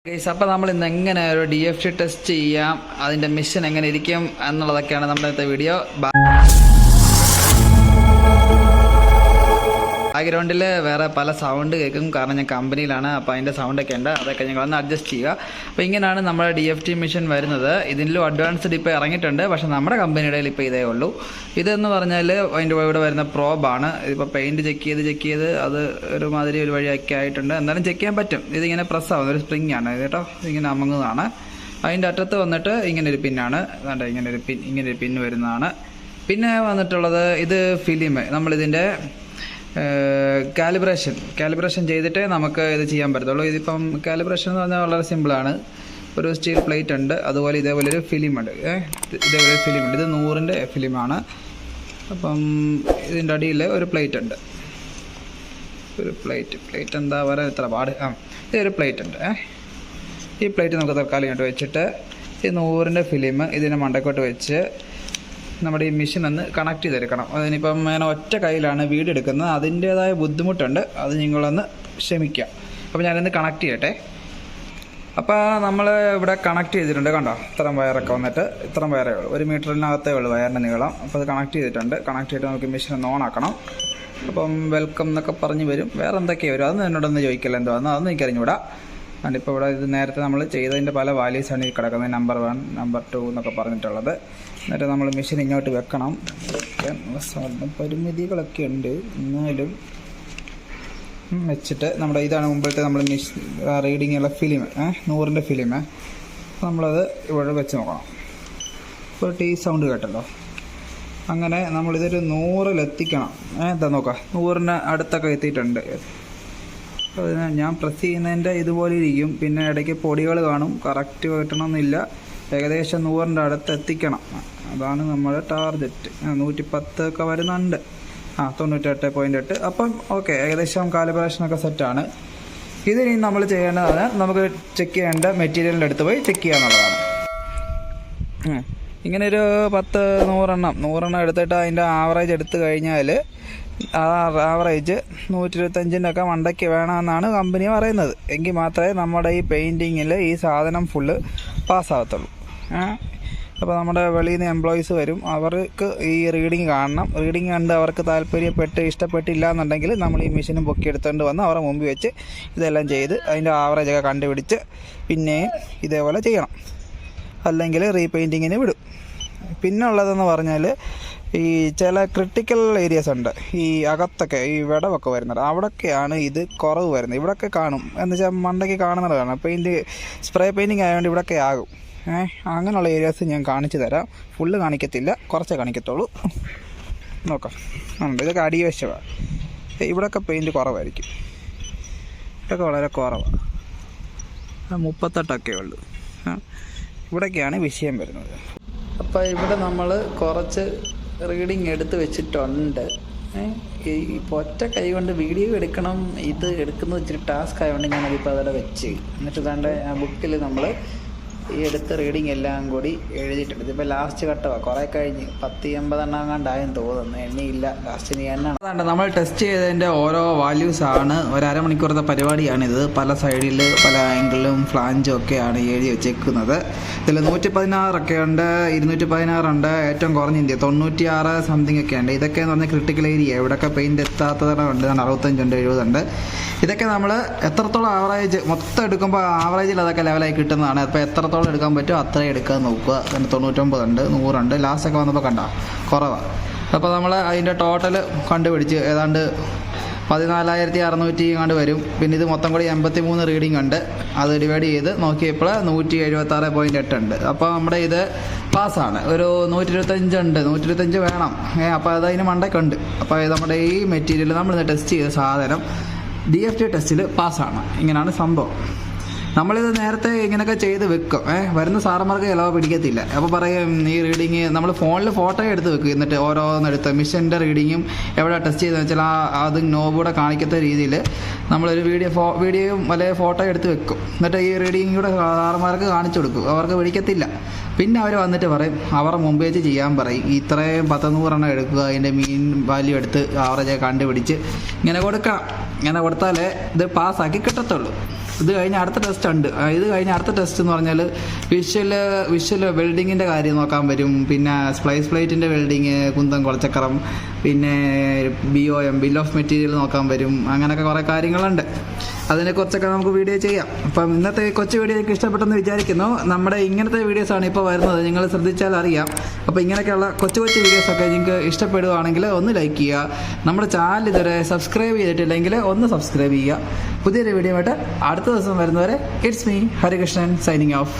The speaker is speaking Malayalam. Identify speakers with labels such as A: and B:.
A: ഗൈസ്, അപ്പോൾ നമ്മൾ ഇന്ന് എങ്ങനെ ഒരു DFT ടെസ്റ്റ് ചെയ്യാം, അതിൻ്റെ മിഷൻ എങ്ങനെ ഇരിക്കും എന്നുള്ളതൊക്കെയാണ് നമ്മുടെ ഇന്നത്തെ വീഡിയോ. ബാക്ക്ഗ്രൗണ്ടിൽ വേറെ പല സൗണ്ട് കേൾക്കും, കാരണം ഞാൻ കമ്പനിയിലാണ്. അപ്പോൾ അതിൻ്റെ സൗണ്ടൊക്കെ ഉണ്ട്, അതൊക്കെ ഞങ്ങളൊന്ന് അഡ്ജസ്റ്റ് ചെയ്യുക. അപ്പോൾ ഇങ്ങനെയാണ് നമ്മുടെ DFT മിഷൻ വരുന്നത്. ഇതിലും അഡ്വാൻസ്ഡ് ഇപ്പോൾ ഇറങ്ങിയിട്ടുണ്ട്, പക്ഷേ നമ്മുടെ കമ്പനിയുടെ ഇപ്പോൾ ഇതേ ഉള്ളൂ. ഇതെന്ന് പറഞ്ഞാൽ അതിൻ്റെ ഇവിടെ വരുന്ന പ്രോബാണ്. ഇതിപ്പോൾ പെയിൻറ്റ് ചെക്ക് ചെയ്ത് അത് ഒരുമാതിരി ഒരു വഴിയൊക്കെ ആയിട്ടുണ്ട്. എന്തായാലും ചെക്ക് ചെയ്യാൻ പറ്റും. ഇതിങ്ങനെ പ്രസ് ആവുന്ന ഒരു സ്പ്രിങ് ആണ് കേട്ടോ, ഇങ്ങനെ അമങ്ങുന്നതാണ്. അതിൻ്റെ അറ്റത്ത് വന്നിട്ട് ഇങ്ങനൊരു പിന്നാണ്, വേണ്ട ഇങ്ങനൊരു പിൻ വരുന്നതാണ്. പിന്നെ വന്നിട്ടുള്ളത് ഇത് ഫിലിം. നമ്മളിതിൻ്റെ കാലിബ്രേഷൻ ചെയ്തിട്ട് നമുക്ക് ഇത് ചെയ്യാൻ പറ്റത്തുള്ളൂ. ഇതിപ്പം കാലിബ്രേഷൻ എന്ന് പറഞ്ഞാൽ വളരെ സിമ്പിളാണ്. ഒരു സ്റ്റീൽ പ്ലേറ്റ് ഉണ്ട്, അതുപോലെ ഇതേപോലെ ഒരു ഫിലിമുണ്ട്. ഇതേപോലെ ഒരു ഫിലിമുണ്ട്. ഇത് 100-ൻ്റെ ഫിലിമാണ്. അപ്പം ഇതിൻ്റെ അടിയിൽ ഒരു പ്ലേറ്റ് ഉണ്ട്. ഒരു പ്ലേറ്റ് എന്താ പറയുക, ഇത്ര പാട്. ഇതൊരു പ്ലേറ്റ് ഉണ്ട്. ഈ പ്ലേറ്റ് നമുക്ക് തൽക്കാലം ഇങ്ങോട്ട് വെച്ചിട്ട് ഈ 100-ൻ്റെ ഫിലിം ഇതിനെ മണ്ടക്കോട്ട് വെച്ച് നമ്മുടെ ഈ മെഷീൻ ഒന്ന് കണക്ട് ചെയ്തെടുക്കണം. അതിനിപ്പം ഞാൻ ഒറ്റ കയ്യിലാണ് വീഡിയോ എടുക്കുന്നത്, അതിൻ്റേതായ ബുദ്ധിമുട്ടുണ്ട്, അത് നിങ്ങളൊന്ന് ക്ഷമിക്കുക. അപ്പോൾ ഞാനൊന്ന് കണക്ട് ചെയ്യട്ടെ. അപ്പോൾ നമ്മൾ ഇവിടെ കണക്ട് ചെയ്തിട്ടുണ്ട്, കണ്ടോ, ഇത്രയും വയറൊക്കെ വന്നിട്ട് ഇത്രയും വയറേ ഉള്ളൂ, 1 മീറ്ററിനകത്തേ ഉള്ളൂ വയറിൻ്റെ നീളം. അപ്പോൾ അത് കണക്ട് ചെയ്തിട്ടുണ്ട്. കണക്ട് ചെയ്തിട്ട് നമുക്ക് മെഷീൻ ഒന്ന് ഓൺ ആക്കണം. അപ്പം വെൽക്കം എന്നൊക്കെ പറഞ്ഞ് വരും. വേറെ എന്തൊക്കെയാണ് വരും, അതൊന്നും എന്നോടൊന്ന് ചോദിക്കില്ല, എന്തോ അതൊന്നും എനിക്കറിഞ്ഞൂടാ. ഇപ്പോൾ ഇവിടെ ഇത് നേരത്തെ നമ്മൾ ചെയ്തതിൻ്റെ പല വാല്യൂസാണ് ഈ കിടക്കുന്നത്, നമ്പർ 1 നമ്പർ 2 എന്നൊക്കെ പറഞ്ഞിട്ടുള്ളത്. എന്നിട്ട് നമ്മൾ മെഷീൻ ഇങ്ങോട്ട് വെക്കണം. പരിമിതികളൊക്കെ ഉണ്ട്, എന്നാലും വെച്ചിട്ട് നമ്മുടെ ഇതാണ് മുമ്പിലത്തെ നമ്മൾ റീഡിങ്ങുള്ള ഫിലിം, 100-ൻ്റെ ഫിലിം. നമ്മളത് ഇവിടെ വെച്ച് നോക്കണം. ഇപ്പോൾ ടീ സൗണ്ട് കേട്ടല്ലോ. അങ്ങനെ നമ്മളിതൊരു 100-ലെത്തിക്കണം. എന്താ നോക്കാം, 100-ന് അടുത്തൊക്കെ എത്തിയിട്ടുണ്ട്. അതിന് ഞാൻ പ്രസ് ചെയ്യുന്നതിൻ്റെ ഇതുപോലെ ഇരിക്കും. പിന്നെ ഇടയ്ക്ക് പൊടികൾ കാണും, കറക്റ്റ് കിട്ടണമെന്നില്ല. ഏകദേശം 100-ൻ്റെ അടുത്ത് എത്തിക്കണം, അതാണ് നമ്മുടെ ടാർഗറ്റ്. 110 ഒക്കെ വരുന്നുണ്ട്. 98.8. അപ്പം ഓക്കെ, ഏകദേശം കാലിബ്രേഷനൊക്കെ സെറ്റാണ്. ഇതിനി നമ്മൾ ചെയ്യേണ്ടതാണ്, നമുക്ക് ചെക്ക് ചെയ്യേണ്ട മെറ്റീരിയലിൻ്റെ അടുത്ത് പോയി ചെക്ക് ചെയ്യുക എന്നുള്ളതാണ്. ഇങ്ങനെ ഒരു 100 എടുത്തിട്ട് അതിൻ്റെ ആവറേജ് എടുത്തു കഴിഞ്ഞാൽ ആ ആവറേജ് 125-ൻ്റെ ഒക്കെ മണ്ടയ്ക്ക് വേണമെന്നാണ് കമ്പനി പറയുന്നത്. എങ്കിൽ മാത്രമേ നമ്മുടെ ഈ പെയിൻറ്റിങ്ങിൽ ഈ സാധനം ഫുള്ള് പാസ്സാകത്തുള്ളൂ. അപ്പോൾ നമ്മുടെ വെളിയിൽ നിന്ന് എംപ്ലോയീസ് വരും, അവർക്ക് ഈ റീഡിങ് കാണണം. റീഡിങ് കണ്ട് അവർക്ക് ഇഷ്ടപ്പെട്ടില്ല എന്നുണ്ടെങ്കിൽ നമ്മൾ ഈ മെഷീനും പൊക്കിയെടുത്തുകൊണ്ട് വന്ന് അവരുടെ മുമ്പിൽ വെച്ച് ഇതെല്ലാം ചെയ്ത് അതിൻ്റെ ആവറേജൊക്കെ കണ്ടുപിടിച്ച് പിന്നെയും ഇതേപോലെ ചെയ്യണം, അല്ലെങ്കിൽ റീപെയിൻറ്റിങ്ങിന് വിടും. പിന്നെ ഉള്ളതെന്ന് പറഞ്ഞാൽ ഈ ചില ക്രിട്ടിക്കൽ ഏരിയാസ് ഉണ്ട്, ഈ അകത്തൊക്കെ ഈ വിടവൊക്കെ വരുന്നത്, അവിടെയൊക്കെയാണ് ഇത് കുറവ് വരുന്നത്. ഇവിടെയൊക്കെ കാണും, എന്ന് വെച്ചാൽ മണ്ടയ്ക്ക് കാണുന്നത് കാണാം. പെയിൻറ്റ് സ്പ്രേ പെയിൻറ്റിങ് ആയതുകൊണ്ട് ഇവിടെയൊക്കെ ആകും. അങ്ങനെയുള്ള ഏരിയാസ് ഞാൻ കാണിച്ചു തരാം. ഫുള്ള് കാണിക്കത്തില്ല, കുറച്ചേ കാണിക്കത്തുള്ളൂ. നോക്കാം, ഇതൊക്കെ അടിവശമാണ്. ഇവിടെയൊക്കെ പെയിൻറ്റ് കുറവായിരിക്കും, ഇവിടെയൊക്കെ വളരെ കുറവാണ്. 38 ഉള്ളൂ. ഇവിടെയൊക്കെയാണ് വിഷയം വരുന്നത്. അപ്പോൾ ഇവിടെ നമ്മൾ കുറച്ച് റീഡിങ് എടുത്ത് വെച്ചിട്ടുണ്ട്. ഇപ്പോൾ ഒറ്റ കൈ കൊണ്ട് വീഡിയോ എടുക്കണം, ഇത് എടുക്കുന്നത് ഇച്ചിരി ടാസ്ക് ആയതുകൊണ്ട് ഞാനതിപ്പോൾ അവിടെ വെച്ച്, എന്നിട്ട് ഇതാണ്ട് ആ ബുക്കിൽ നമ്മൾ ഈ എടുത്ത റീഡിങ് എല്ലാം കൂടി എഴുതിയിട്ടുണ്ട്. ഇതിപ്പോൾ ലാസ്റ്റ് ഘട്ടമാണ്, കുറേ കഴിഞ്ഞ് 10-80 എണ്ണാണ്ടായെന്ന് തോന്നുന്നു, എണ്ണയില്ല. ലാസ്റ്റ് നീ എണ്ണ അതാണ്ട് നമ്മൾ ടെസ്റ്റ് ചെയ്തതിൻ്റെ ഓരോ വാല്യൂസാണ്. ഒരു അരമണിക്കൂറത്തെ പരിപാടിയാണിത്. പല സൈഡിൽ പല ആംഗിളും ഫ്ലാഞ്ചും ഒക്കെയാണ് എഴുതി വെച്ചേക്കുന്നത്. ഇതിൽ 116 ഉണ്ട്, 216 ഉണ്ട്, ഏറ്റവും കുറഞ്ഞ ഇന്ത്യ 96 സംതിങ് ഒക്കെ ഉണ്ട്. ഇതൊക്കെ എന്ന് പറഞ്ഞാൽ ക്രിട്ടിക്കൽ ഏരിയ, ഇവിടെയൊക്കെ പെയിൻറ്റ് എത്താത്തതുണ്ട്. 65 ഉണ്ട്, 70 ഉണ്ട്. ഇതൊക്കെ നമ്മൾ എത്രത്തോളം ആവറേജ് മൊത്തം എടുക്കുമ്പോൾ ആവറേജിൽ അതൊക്കെ ലെവലായി കിട്ടുന്നതാണ്. അപ്പോൾ എത്രത്തോളം എടുക്കാൻ പറ്റുമോ അത്രയും എടുക്കാൻ നോക്കുക. 99 ഉണ്ട്, 100 ഉണ്ട്. ലാസ്റ്റൊക്കെ വന്നപ്പോൾ കണ്ട കുറവാണ്. അപ്പോൾ നമ്മൾ അതിൻ്റെ ടോട്ടൽ കണ്ടുപിടിച്ച് ഏതാണ്ട് 14,600 വരും. പിന്നെ ഇത് മൊത്തം കൂടി 83 റീഡിംഗ് ഉണ്ട്. അത് ഡിവൈഡ് ചെയ്ത് നോക്കിയപ്പോൾ 176.8 ഉണ്ട്. അപ്പോൾ നമ്മുടെ ഇത് പാസ്സാണ്. ഒരു 125 ഉണ്ട്, 125 വേണം. അപ്പോൾ അതതിന് മണ്ടയ്ക്കുണ്ട്. അപ്പോൾ നമ്മുടെ ഈ മെറ്റീരിയൽ നമ്മളിന്ന് ടെസ്റ്റ് ചെയ്ത സാധനം DFT ടെസ്റ്റിൽ പാസ്സാണ്. ഇങ്ങനെയാണ് സംഭവം. നമ്മളിത് നേരത്തെ ഇങ്ങനെയൊക്കെ ചെയ്ത് വെക്കും. വരുന്ന സാറന്മാർക്ക് ചിലവ് പിടിക്കത്തില്ല. അപ്പോൾ പറയും ഈ റീഡിങ് നമ്മൾ ഫോണിൽ ഫോട്ടോ എടുത്ത് വെക്കും, എന്നിട്ട് ഓരോന്നെടുത്ത് മിഷൻ്റെ റീഡിങ്ങും എവിടെ ടെസ്റ്റ് ചെയ്തെന്ന് വെച്ചാൽ അത് നോബൂടെ കാണിക്കാത്ത രീതിയിൽ നമ്മളൊരു വീഡിയോയും അല്ലെങ്കിൽ ഫോട്ടോ എടുത്ത് വെക്കും. എന്നിട്ട് ഈ റീഡിങ് കൂടെ സാറന്മാർക്ക് കാണിച്ചു കൊടുക്കും. അവർക്ക് പിടിക്കത്തില്ല. പിന്നെ അവർ വന്നിട്ട് പറയും, അവരുടെ മുമ്പ് വെച്ച് ചെയ്യാൻ പറയും. ഇത്രയും 100 എടുക്കുക, അതിൻ്റെ മീൻ വാല്യൂ എടുത്ത് ആവറേജ് കണ്ടുപിടിച്ച് ഇങ്ങനെ കൊടുക്കണം. ഇങ്ങനെ കൊടുത്താലേ ഇത് പാസ്സാക്കി കിട്ടത്തുള്ളൂ. ഇത് കഴിഞ്ഞ അടുത്ത ടെസ്റ്റ് ഉണ്ട്. ഇത് കഴിഞ്ഞ അടുത്ത ടെസ്റ്റ് എന്ന് പറഞ്ഞാൽ വിഷ്വൽ വെൽഡിങ്ങിൻ്റെ കാര്യം നോക്കാൻ വരും. പിന്നെ സ്പ്ലൈസ് പ്ലേറ്റിൻ്റെ വെൽഡിങ്, കുന്തം കുളച്ചക്രം, പിന്നെ BOM ബിൽ ഓഫ് മെറ്റീരിയൽ നോക്കാൻ വരും. അങ്ങനെയൊക്കെ കുറേ കാര്യങ്ങളുണ്ട്. അതിനെക്കുറിച്ചൊക്കെ നമുക്ക് വീഡിയോ ചെയ്യാം. അപ്പം ഇന്നത്തെ കൊച്ചു വീഡിയോ എനിക്ക് ഇഷ്ടപ്പെട്ടെന്ന് വിചാരിക്കുന്നു. നമ്മുടെ ഇങ്ങനത്തെ വീഡിയോസാണ് ഇപ്പോൾ വരുന്നത്, നിങ്ങൾ ശ്രദ്ധിച്ചാൽ അറിയാം. അപ്പോൾ ഇങ്ങനെയൊക്കെയുള്ള കൊച്ചു വീഡിയോസൊക്കെ നിങ്ങൾക്ക് ഇഷ്ടപ്പെടുകയാണെങ്കിൽ ഒന്ന് ലൈക്ക് ചെയ്യുക. നമ്മുടെ ചാനൽ ഇതുവരെ സബ്സ്ക്രൈബ് ചെയ്തിട്ടില്ലെങ്കിൽ ഒന്ന് സബ്സ്ക്രൈബ് ചെയ്യുക. പുതിയൊരു വീഡിയോ ആയിട്ട് അടുത്ത ദിവസം വരുന്നവരെ it's me Harikrishnan signing off.